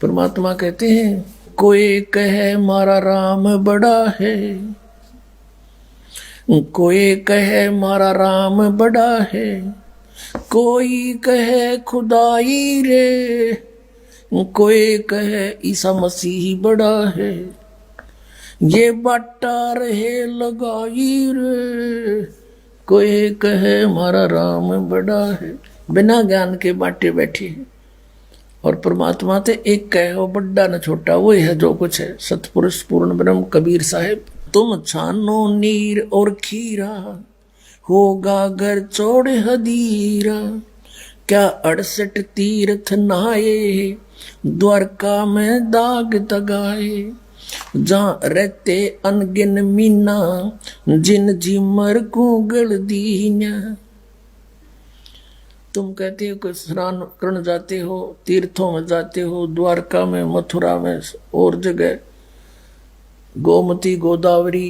परमात्मा कहते हैं कोई कहे मारा राम बड़ा है, कोई कहे मारा राम बड़ा है, कोई कहे खुदाई रे, कोई कहे ईसा मसीह बड़ा है, ये बाटा रहे लगाई रे, कोई कहे हमारा राम बड़ा है। बिना ज्ञान के बाटे बैठे हैं। और परमात्मा ते एक कहे हो बड़ा न छोटा, वही है जो कुछ है। सतपुरुष पूर्ण ब्रह्म कबीर साहिब, तुम छानो नीर और खीरा, होगा घर चौड़ हदीरा, क्या 68 तीर्थ नहाए, द्वारका में दाग तगाए, जहाँ रहते अनगिन मीना, जिन जिमर को गल दीना। तुम कहते हो कि स्नान करने जाते हो, तीर्थों में जाते हो, द्वारका में, मथुरा में और जगह, गोमती गोदावरी,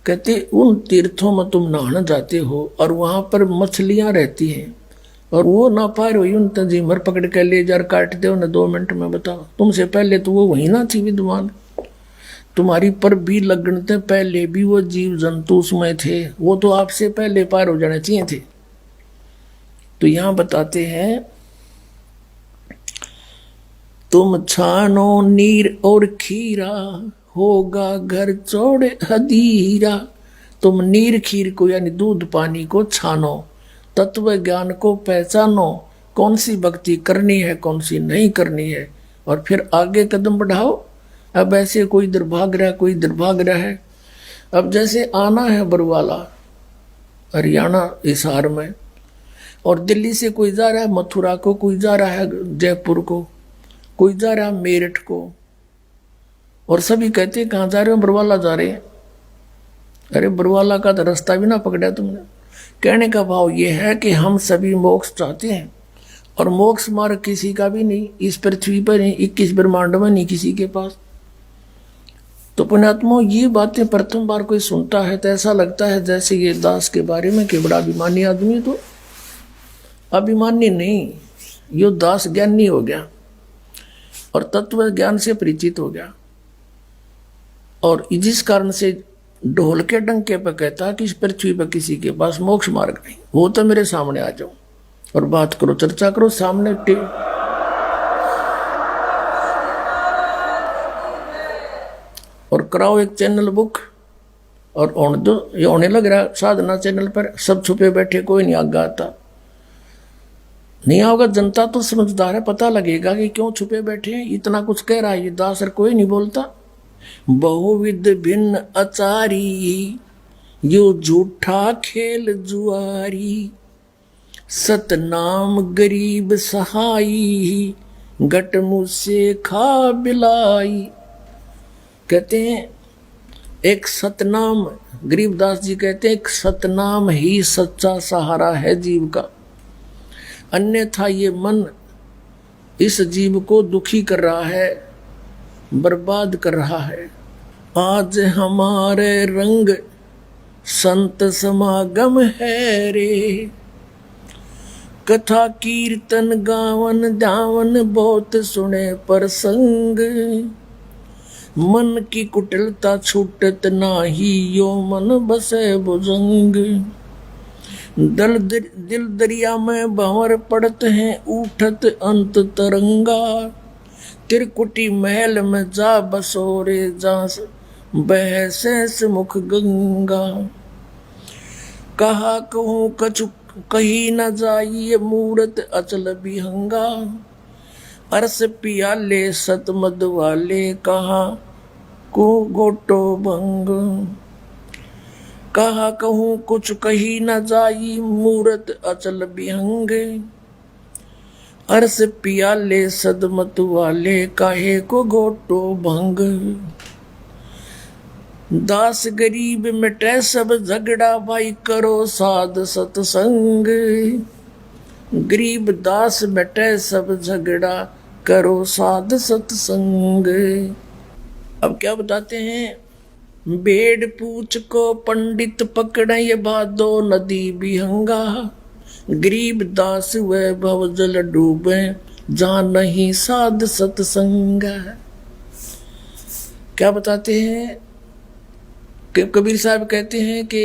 कहते उन तीर्थों में तुम नहाने जाते हो और वहां पर मछलियां रहती हैं और वो ना पार हुई उन तंजीमर पकड़ के ले जा काट दे उन्हें 2 मिनट में। बताओ, तुमसे पहले तो वो वही ना थी विद्वान, तुम्हारी पर भी लगने पहले भी वो जीव जंतु उसमें थे, वो तो आपसे पहले पार हो जाने चाहिए थे। तो यहां बताते हैं तुम छानो नीर और खीरा, होगा घर चौड़े हदीरा। तुम नीर खीर को यानी दूध पानी को छानो, तत्व ज्ञान को पहचानो, कौन सी भक्ति करनी है कौन सी नहीं करनी है, और फिर आगे कदम बढ़ाओ। अब ऐसे कोई इधर भाग रहा है, कोई इधर भाग रहा है। अब जैसे आना है बरवाला हरियाणा हिसार में, और दिल्ली से कोई जा रहा है मथुरा को, कोई जा रहा है जयपुर को, कोई जा रहा है मेरठ को, और सभी कहते हैं कहाँ जा रहे हो? बरवाला जा रहे हैं। अरे बरवाला का तो रास्ता भी ना पकड़ा तुमने। कहने का भाव ये है कि हम सभी मोक्ष चाहते हैं, और मोक्ष मार्ग किसी का भी नहीं, इस पृथ्वी पर नहीं, 21 ब्रह्मांड में नहीं किसी के पास। तो पुण्यात्मा, ये बातें प्रथम बार कोई सुनता है तो ऐसा लगता है जैसे ये दास के बारे में कि बड़ा अभिमानी आदमी। तो अभिमानी नहीं, यो दास ज्ञानी हो गया और तत्व ज्ञान से परिचित हो गया, और जिस कारण से ढोल के डंके पर कहता है कि इस पृथ्वी पर किसी के पास मोक्ष मार्ग नहीं। वो तो मेरे सामने आ जाओ और बात करो, चर्चा करो सामने। और कराओ एक चैनल बुक और ऑन दो। ये होने लग रहा है साधना चैनल पर, सब छुपे बैठे, कोई नहीं आगा आता। नहीं आओगा, जनता तो समझदार है, पता लगेगा कि क्यों छुपे बैठे हैं। इतना कुछ कह रहा है ये दास, कोई नहीं बोलता। बहुविध भिन्न अचारी, यो झूठा खेल जुआरी, सतनाम गरीब सहाई, घट मुझसे खा बिलाई। कहते हैं एक सतनाम, गरीबदास जी कहते हैं एक सतनाम ही सच्चा सहारा है जीव का, अन्यथा ये मन इस जीव को दुखी कर रहा है, बर्बाद कर रहा है। आज हमारे रंग संत समागम है रे, कथा कीर्तन गावन दावन बहुत सुने प्रसंग, मन की कुटिलता छूटत नाही, यो मन बसे भुजंग। दिल दरिया में भंवर पड़त हैं, उठत अंत तरंगा, त्रिकुटी महल में जा बसोरे, जा बह शेष मुख गंगा। कहा कहूँ कछु कही न जाइए, मूरत अचल विहंगा, अरस पियाले सतमद वाले, कहा को गोटो भंग। कहा कहूँ कुछ कही न जाई, मूरत अचल विहंग, अरस पियाले सदमत वाले, काहे को घोटो भंग। दास गरीब मिटे सब झगड़ा, भाई करो साध सतसंग। गरीब दास मिटे सब झगड़ा, करो साध सतसंग। अब क्या बताते हैं? भेड़ पूछ को पंडित पकड़े, ये भादो नदी विहंगा, गरीब दास वह भव जल डूबे, जहां नहीं साध सत्संग। क्या बताते हैं कि कबीर साहब कहते हैं कि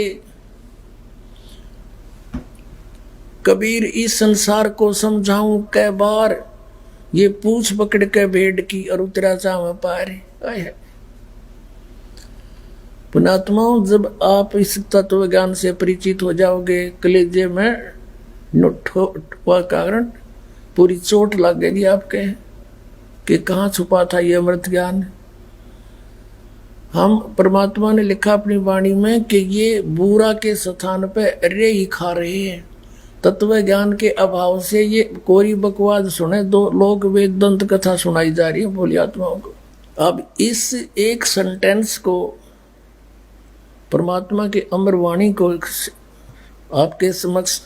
कबीर इस संसार को समझाऊं कै बार, ये पूछ पकड़ के भेड़ की और उतरा चाव पार। पुणात्माओं, जब आप इस तत्व ज्ञान से परिचित हो जाओगे, कलेजे में कारण पूरी चोट लगेगी आपके कि कहाँ छुपा था ये अमृत ज्ञान। हम परमात्मा ने लिखा अपनी वाणी में कि ये बुरा के स्थान पे रे ही खा रहे हैं। तत्व ज्ञान के अभाव से ये कोरी बकवाद सुने, दो लोग वेद दंत कथा सुनाई जा रही है भोली आत्माओं को। अब इस एक सेंटेंस को, परमात्मा की अमर वाणी को आपके समक्ष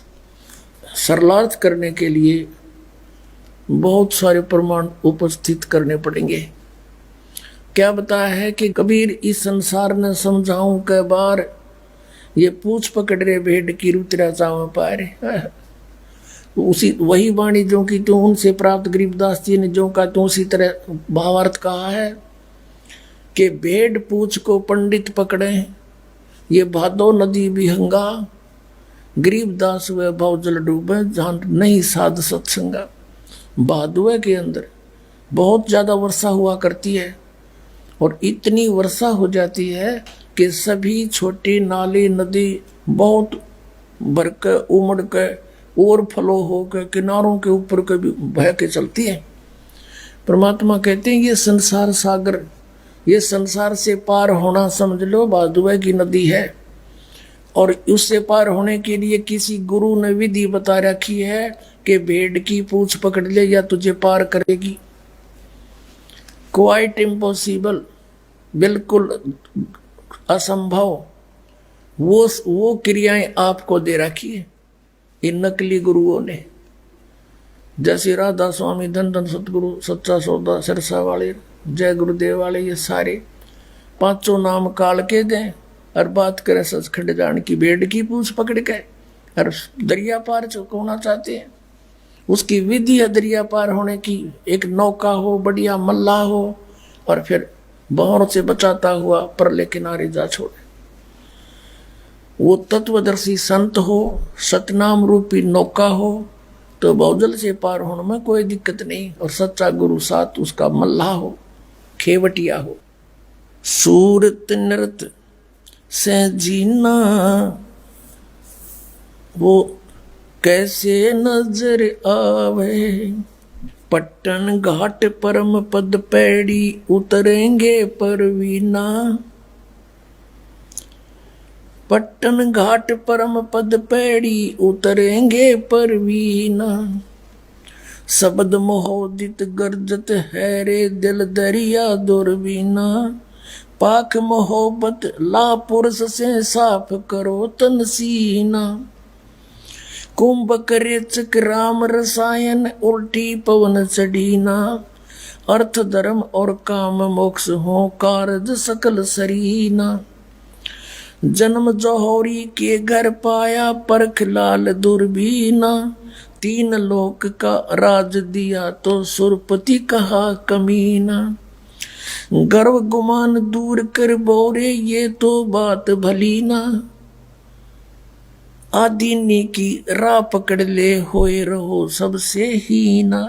सरलार्थ करने के लिए बहुत सारे प्रमाण उपस्थित करने पड़ेंगे। क्या बताया है कि कबीर इस संसार ने समझाऊं कै बार, ये पूछ पकड़ रे भेड़ की रुतरा चाव पारे। उसी वही वाणी जो की तू उनसे प्राप्त गरीबदास जी ने जो का तू उसी तरह भावार्थ कहा है कि भेड़ पूछ को पंडित पकड़े, ये भादो नदी विहंगा, गरीबदास व भाव जल डूबे, जहां नहीं साध सत्संगा। भादुए के अंदर बहुत ज्यादा वर्षा हुआ करती है और इतनी वर्षा हो जाती है कि सभी छोटी नाली नदी बहुत भर के उमड़ के ओवरफ्लो होकर किनारों के ऊपर के भी बह के चलती है। परमात्मा कहते हैं ये संसार सागर, ये संसार से पार होना समझ लो भादुए की नदी है, और उससे पार होने के लिए किसी गुरु ने विधि बता रखी है कि भेड़ की पूंछ पकड़ ले या तुझे पार करेगी। क्वाइट इम्पॉसिबल, बिल्कुल असंभव, वो क्रियाएं आपको दे रखी है इन नकली गुरुओं ने। जैसे राधा स्वामी, धन धन सतगुरु, सच्चा सौदा, सिरसा वाले, जय गुरुदेव वाले, ये सारे पांचों नाम काल के दें और बात करें सचखंड जान की। भेड़ की पूंछ पकड़ के और दरिया पार होना चाहते हैं, उसकी विधि है दरिया पार होने की। एक नौका हो, बढ़िया मल्लाह हो, और फिर बहरों से बचाता हुआ परले किनारे जा छोड़े। वो तत्वदर्शी संत हो, सतनाम रूपी नौका हो, तो बहुजल से पार होने में कोई दिक्कत नहीं। और सच्चा गुरु साथ उसका मल्लाह हो, खेवटिया हो। सूरत नृत से जीना वो कैसे नजर आवे, पट्टन घाट परम पद पैड़ी उतरेंगे परवीना। पट्टन घाट परम पद पैड़ी उतरेंगे परवीना। शब्द मोहोदित गर्जत है रे दिल दरिया दुर्बीना। पाक मोहब्बत ला पुरुष से साफ करो तन सीना। कुंभक रेचक राम रसायन उल्टी पवन चढ़ीना। अर्थ धर्म और काम मोक्ष हो कारज सकल सरीना। जन्म जौहरी के घर पाया परख लाल दुर्बीना। तीन लोक का राज दिया तो सुरपति कहा कमीना। गर्व गुमान दूर कर बोरे ये तो बात भली ना। आदीनी की राह पकड़ ले होए रहो सबसे ही ना।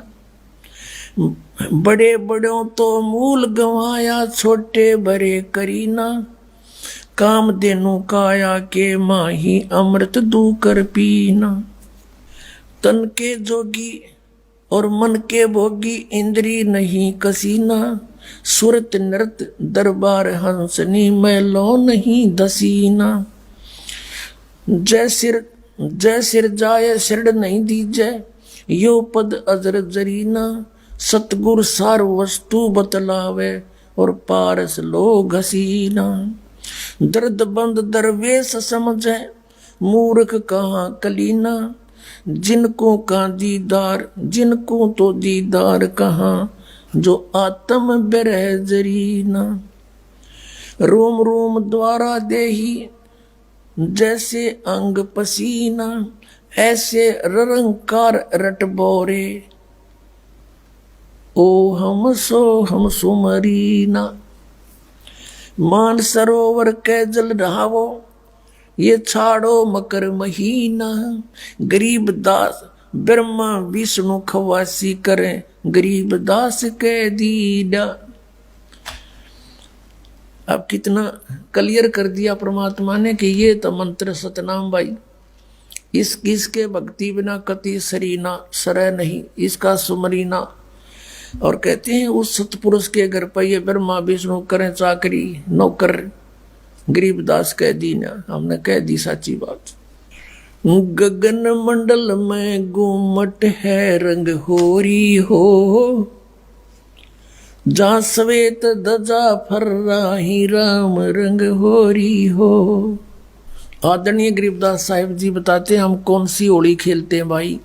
बड़े बड़ों तो मूल गंवाया छोटे बड़े करीना। काम देनु काया के माही अमृत दू कर पीना। तन के जोगी और मन के भोगी इंद्री नहीं कसीना। सुरत नृत दरबार हंसनी मैलो नहीं दसीना। जय सिर जाय सिर नहीं दीजय यो पद अजर जरीना। सतगुर सार वस्तु बतलावे और पारस लो घसीना। दर्द बंद दरवेश समझे मूर्ख कहाँ कलीना। जिनको का दीदार जिनको तो दीदार कहाँ जो आत्म बिरह जरीना। रोम रोम द्वारा देही जैसे अंग पसीना। ऐसे ररंकार रट बोरे ओ हम सो हम सुमरीना। मान सरोवर के जल रहावो, ये छाड़ो मकर महीना। गरीब दास ब्रह्मा विष्णु खवासी करें, गरीब दास के दीदा। अब कितना क्लियर कर दिया परमात्मा ने कि ये तो मंत्र सतनाम भाई, इसके भक्ति बिना कति सरीना सरय नहीं, इसका सुमरीना। और कहते हैं उस सतपुरुष के घर पर ये ब्रह्मा विष्णु करें चाकरी, नौकर गरीबदास कह दी ना, हमने कह दी साची बात। गगन मंडल में गुमट है रंग होरी हो, जा श्वेत ध्वजा फर्राही राम रंग होरी हो। आदरणीय गरीबदास साहिब जी बताते हैं हम कौन सी होली खेलते हैं भाई।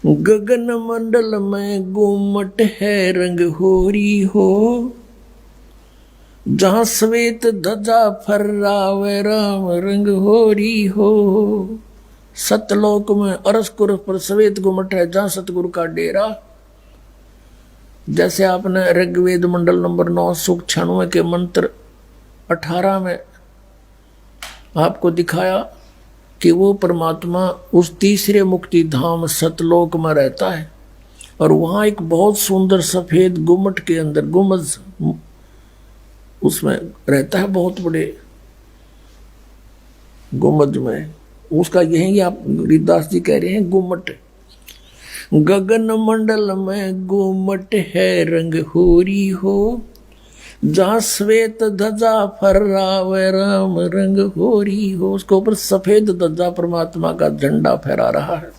गगन मंडल में गुमट है रंग होरी हो, जहां श्वेत ध्वजा फर्रावे राम रंग होरी हो। सतलोक में अरसकुर पर श्वेत गुमट है, जहां सतगुरु का डेरा। जैसे आपने ऋग्वेद मंडल नंबर 9 सूक्त 96 के मंत्र 18 में आपको दिखाया कि वो परमात्मा उस तीसरे मुक्ति धाम सतलोक में रहता है, और वहां एक बहुत सुंदर सफेद गुम्मट के अंदर गुम्बज उसमें रहता है, बहुत बड़े गुम्बज में। उसका यही आप गरीबदास जी कह रहे हैं गुम्मट। गगन मंडल में गुम्मट है रंग होरी हो, जहां श्वेत ध्वजा फर्रावे राम रंग होरी हो। उसके ऊपर सफेद ध्वजा परमात्मा का झंडा फहरा रहा है।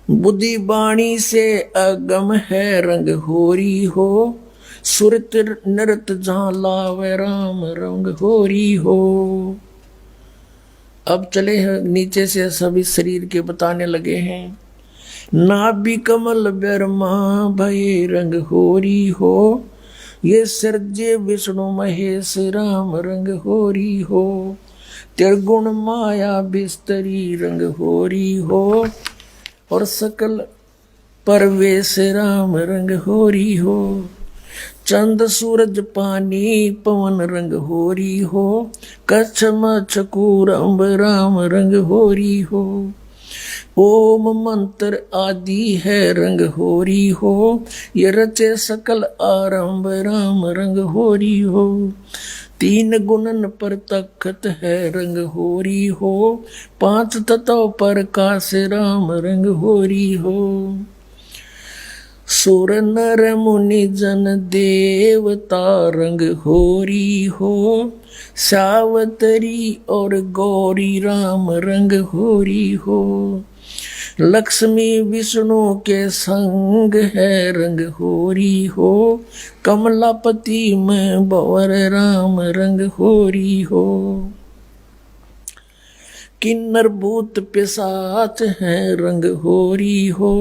बुद्धि बाणी से अगम है रंग होरी हो, सुरत नृत जहां लावे राम रंग होरी हो। अब चले हैं नीचे से सभी शरीर के बताने लगे हैं। नाभि कमल ब्रह्मा भय रंग होरी हो, ये सर्जे विष्णु महेश राम रंग होरी हो। त्रिगुण माया बिस्तरी रंग होरी हो, और सकल परवेश राम रंग होरी हो। चंद सूरज पानी पवन रंग होरी हो, कच्छ मच्छ कूरम्ब राम रंग होरी हो। ओम मंत्र आदि है रंग होरी हो, ये रचे सकल आरंभ राम रंग होरी हो। तीन गुणन पर तखत है रंग होरी हो, पांच तत्व पर काश राम रंग होरी हो। सुर नर मुनि जन देवता रंग होरी हो, सावतरी और गौरी राम रंग होरी हो। लक्ष्मी विष्णु के संग है रंग होरी हो, कमलापति में भंवर राम रंग होरी हो। किन्नर भूत पिशाच है रंग होरी हो,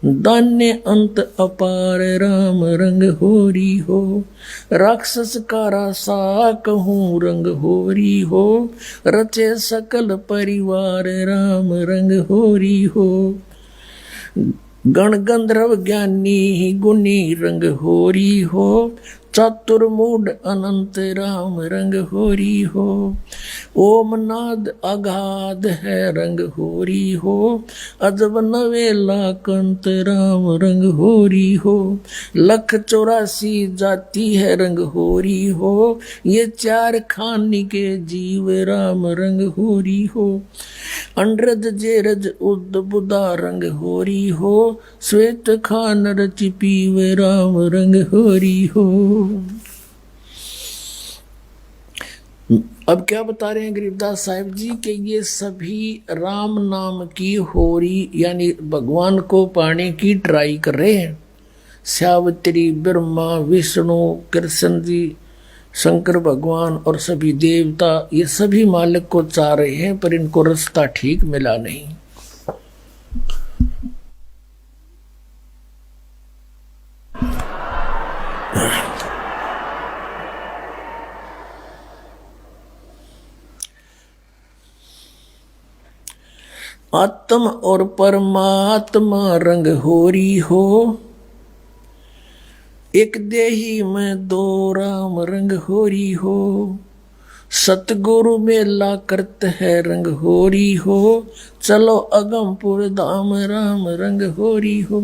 दान्य अंत अपार राम रंग होरी हो। राक्षस का रासा कहूँ रंग होरी हो, रचे सकल परिवार राम रंग होरी हो। गण गंधर्व ज्ञानी गुनी रंग होरी हो, चतुर्मूढ़ अनंत राम रंग होरी हो। ओम नाद अगाध है रंग होरी हो, अजब नवेला कंत राम रंग होरी हो। लख 84 जाति है रंग होरी हो, ये चार खानी के जीव राम रंग होरी हो। अंड्रज जेरज उद बुदा रंग होरी हो, श्वेत खान रचि पीवे राम रंग होरी हो। अब क्या बता रहे हैं गरीबदास साहिब जी कि ये सभी राम नाम की होरी यानी भगवान को पाने की ट्राई कर रहे हैं। सावित्री, ब्रह्मा, विष्णु, कृष्ण जी, शंकर भगवान और सभी देवता, ये सभी मालिक को चाह रहे हैं, पर इनको रास्ता ठीक मिला नहीं। आत्म और परमात्मा रंग होरी हो, एक देही में दो राम रंग होरी हो, सतगुरु मेला करते है रंग होरी हो, चलो अगमपुर धाम राम रंग होरी हो।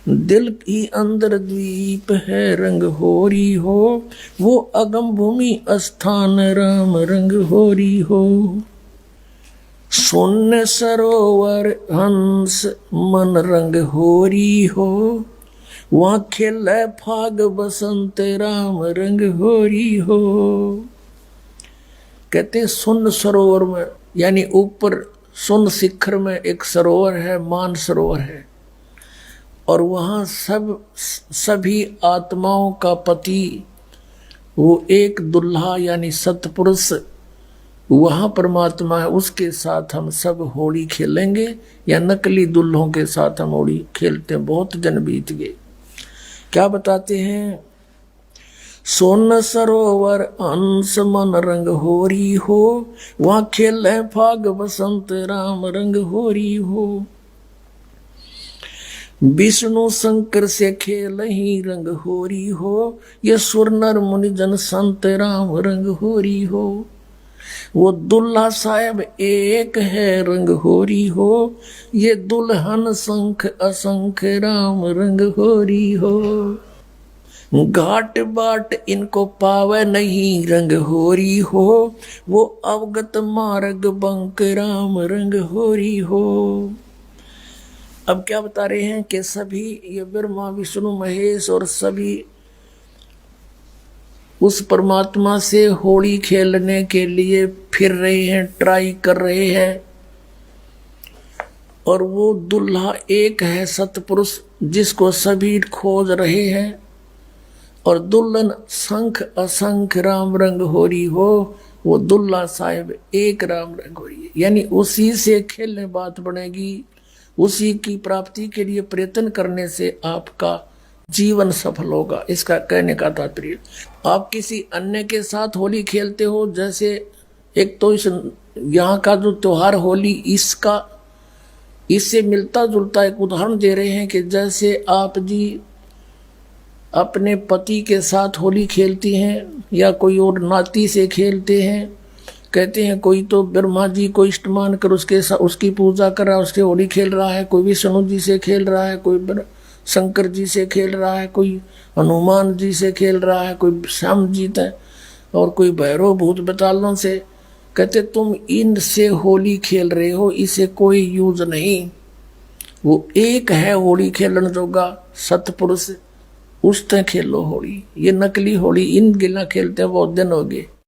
दिल की अंदर द्वीप है रंग होरी हो, वो अगम भूमि स्थान राम रंग होरी हो। शून्य सरोवर हंस मन रंग होरी हो, वहाँ खेले फाग बसंत राम रंग होरी हो। कहते शून्य सरोवर में, यानी ऊपर शून्य शिखर में एक सरोवर है, मान सरोवर है, और वहाँ सभी आत्माओं का पति वो एक दुल्हा यानी सतपुरुष वहाँ परमात्मा है, उसके साथ हम सब होली खेलेंगे, या नकली दुल्हों के साथ हम होली खेलते हैं। बहुत दिन बीत गए। क्या बताते हैं? सोन सरोवर हंस मन रंग होरी हो, वहाँ खेले फाग बसंत राम रंग होरी हो। विष्णु शंकर से खेल ही रंग होरी हो, ये सुर नर मुनि जन संत राम रंग होरी हो। वो दुल्हा साहब एक है रंग होरी हो, ये दुल्हन शंख असंख राम रंग होरी हो। घाट बाट इनको पावे नहीं रंग होरी हो, वो अवगत मार्ग बंक राम रंग होरी हो। अब क्या बता रहे हैं कि सभी ये ब्रह्मा विष्णु महेश और सभी उस परमात्मा से होली खेलने के लिए फिर रहे हैं, ट्राई कर रहे हैं, और वो दुल्हा एक है सतपुरुष जिसको सभी खोज रहे हैं, और दुल्हन शंख असंख राम रंग होरी हो, वो दुल्हा साहिब एक राम रंग होरी है। यानी उसी से खेलने बात बनेगी, उसी की प्राप्ति के लिए प्रयत्न करने से आपका जीवन सफल होगा। इसका कहने का तात्पर्य, आप किसी अन्य के साथ होली खेलते हो, जैसे एक तो इस यहाँ का जो त्योहार होली इससे मिलता जुलता एक उदाहरण दे रहे हैं कि जैसे आप जी अपने पति के साथ होली खेलती हैं या कोई और नाती से खेलते हैं। कहते हैं कोई तो ब्रह्मा जी को इष्ट मान कर उसकी पूजा कर रहा है, उसके होली खेल रहा है, कोई विष्णु जी से खेल रहा है, कोई शंकर जी से खेल रहा है, कोई हनुमान जी से खेल रहा है, कोई श्याम जी है, और कोई भैरव भूत बतालों से। कहते तुम इनसे होली खेल रहे हो, इसे कोई यूज नहीं। वो एक है होली खेलन जोगा सतपुरुष, उससे खेलो होली। ये नकली होली इन गिला खेलते हैं, बहुत दिन हो गए।